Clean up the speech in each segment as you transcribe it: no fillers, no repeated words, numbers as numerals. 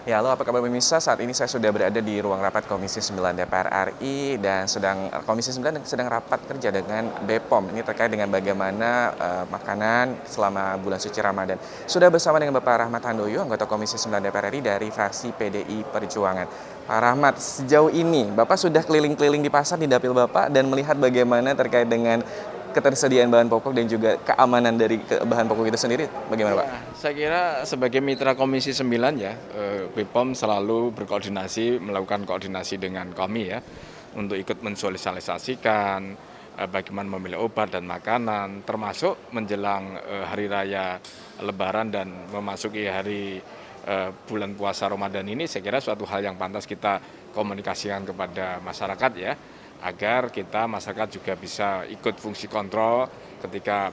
Ya, halo apa kabar pemirsa? Saat ini saya sudah berada di ruang rapat Komisi 9 DPR RI dan Komisi 9 sedang rapat kerja dengan BPOM. Ini terkait dengan bagaimana makanan selama bulan suci Ramadan. Sudah bersama dengan Bapak Rahmat Handoyo, anggota Komisi 9 DPR RI dari fraksi PDI Perjuangan. Pak Rahmat, sejauh ini Bapak sudah keliling-keliling di pasar di dapil Bapak dan melihat bagaimana terkait dengan ketersediaan bahan pokok dan juga keamanan dari bahan pokok itu sendiri. Bagaimana Pak? Ya, saya kira sebagai mitra Komisi 9 ya, BPOM selalu berkoordinasi, melakukan koordinasi dengan kami ya, untuk ikut mensosialisasikan bagaimana memilih obat dan makanan, termasuk menjelang Hari Raya Lebaran dan memasuki hari bulan puasa Ramadan ini, saya kira suatu hal yang pantas kita komunikasikan kepada masyarakat ya, agar kita masyarakat juga bisa ikut fungsi kontrol ketika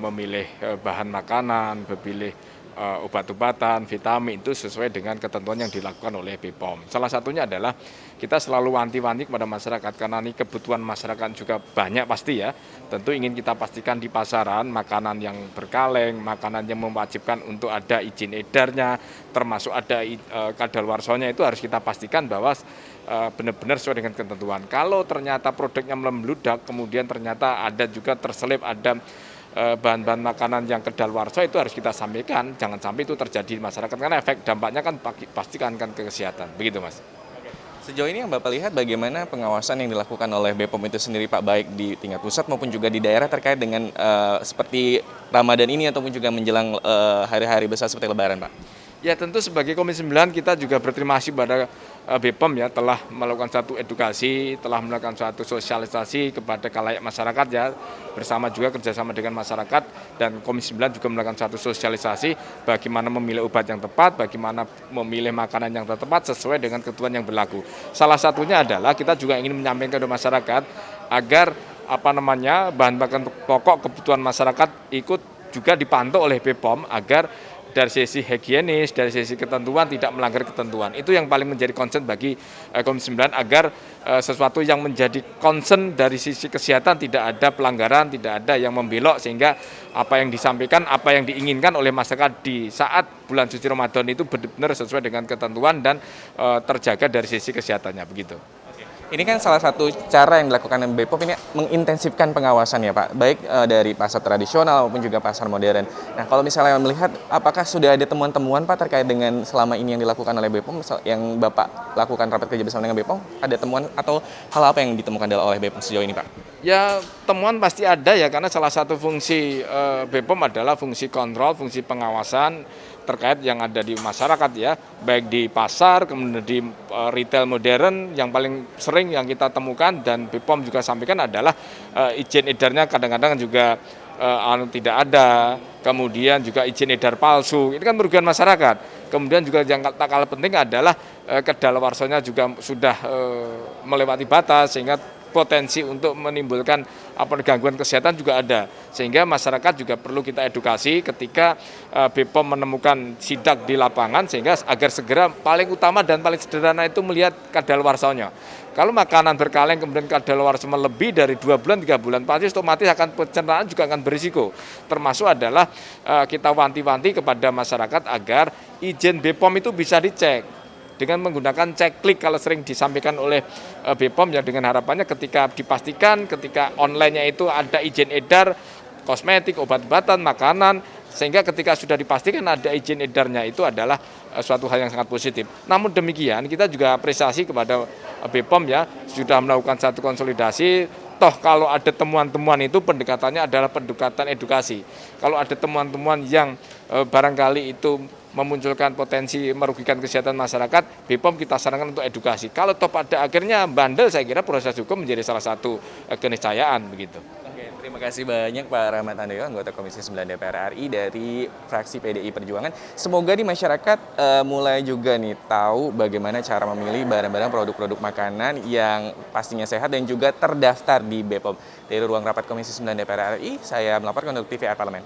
memilih bahan makanan, memilih obat-obatan, vitamin itu sesuai dengan ketentuan yang dilakukan oleh BPOM. Salah satunya adalah kita selalu wanti-wanti kepada masyarakat karena ini kebutuhan masyarakat juga banyak pasti ya. Tentu ingin kita pastikan di pasaran makanan yang berkaleng, makanan yang mewajibkan untuk ada izin edarnya, termasuk ada kadaluarsanya itu harus kita pastikan bahwa benar-benar sesuai dengan ketentuan. Kalau ternyata produknya membludak, kemudian ternyata ada juga terselip ada bahan-bahan makanan yang kedaluarsa itu harus kita sampaikan, jangan sampai itu terjadi di masyarakat karena efek dampaknya kan pasti kan ke kesehatan, begitu Mas. Sejauh ini yang Bapak lihat bagaimana pengawasan yang dilakukan oleh BPOM itu sendiri Pak, baik di tingkat pusat maupun juga di daerah terkait dengan seperti Ramadan ini ataupun juga menjelang hari-hari besar seperti Lebaran Pak? Ya tentu sebagai Komisi 9 kita juga berterima kasih pada BPOM ya telah melakukan satu edukasi, telah melakukan suatu sosialisasi kepada khalayak masyarakat ya, bersama juga kerjasama dengan masyarakat dan Komisi 9 juga melakukan satu sosialisasi bagaimana memilih obat yang tepat, bagaimana memilih makanan yang tepat sesuai dengan ketentuan yang berlaku. Salah satunya adalah kita juga ingin menyampaikan ke masyarakat agar bahan bahan pokok kebutuhan masyarakat ikut juga dipantau oleh BPOM agar dari sisi higienis, dari sisi ketentuan tidak melanggar ketentuan. Itu yang paling menjadi concern bagi Komisi 9 agar sesuatu yang menjadi concern dari sisi kesehatan tidak ada pelanggaran, tidak ada yang membelok sehingga apa yang disampaikan, apa yang diinginkan oleh masyarakat di saat bulan suci Ramadan itu benar-benar sesuai dengan ketentuan dan terjaga dari sisi kesehatannya begitu. Ini kan salah satu cara yang dilakukan BPOM ini mengintensifkan pengawasan ya Pak, baik dari pasar tradisional maupun juga pasar modern. Nah kalau misalnya melihat apakah sudah ada temuan-temuan Pak terkait dengan selama ini yang dilakukan oleh BPOM, yang Bapak lakukan rapat kerja bersama dengan BPOM, ada temuan atau hal apa yang ditemukan oleh BPOM sejauh ini Pak? Ya temuan pasti ada ya karena salah satu fungsi BPOM adalah fungsi kontrol, fungsi pengawasan terkait yang ada di masyarakat ya, baik di pasar, kemudian di retail modern yang paling sering yang kita temukan dan BPOM juga sampaikan adalah izin edarnya kadang-kadang juga tidak ada, kemudian juga izin edar palsu, ini kan merugikan masyarakat. Kemudian juga yang tak kalah penting adalah kedaluarsanya juga sudah melewati batas sehingga potensi untuk menimbulkan gangguan kesehatan juga ada. Sehingga masyarakat juga perlu kita edukasi ketika BPOM menemukan sidak di lapangan sehingga agar segera paling utama dan paling sederhana itu melihat kadaluarsanya. Kalau makanan berkaleng kemudian kadaluarsa lebih dari 2 bulan, 3 bulan, pasti otomatis akan pencernaan juga akan berisiko. Termasuk adalah kita wanti-wanti kepada masyarakat agar izin BPOM itu bisa dicek dengan menggunakan cek klik kalau sering disampaikan oleh BPOM yang dengan harapannya ketika dipastikan ketika online-nya itu ada izin edar kosmetik, obat-obatan, makanan sehingga ketika sudah dipastikan ada izin edarnya itu adalah suatu hal yang sangat positif. Namun demikian kita juga apresiasi kepada BPOM ya sudah melakukan satu konsolidasi. Toh kalau ada temuan-temuan itu pendekatannya adalah pendekatan edukasi. Kalau ada temuan-temuan yang barangkali itu memunculkan potensi merugikan kesehatan masyarakat, BPOM kita sarankan untuk edukasi. Kalau toh pada akhirnya bandel, saya kira proses hukum menjadi salah satu keniscayaan begitu. Oke, terima kasih banyak Pak Rahmat Handoyo, anggota Komisi 9 DPR RI dari fraksi PDI Perjuangan. Semoga di masyarakat mulai juga nih tahu bagaimana cara memilih barang-barang produk-produk makanan yang pastinya sehat dan juga terdaftar di BPOM. Dari ruang rapat Komisi 9 DPR RI, saya melaporkan untuk TVR Parlemen.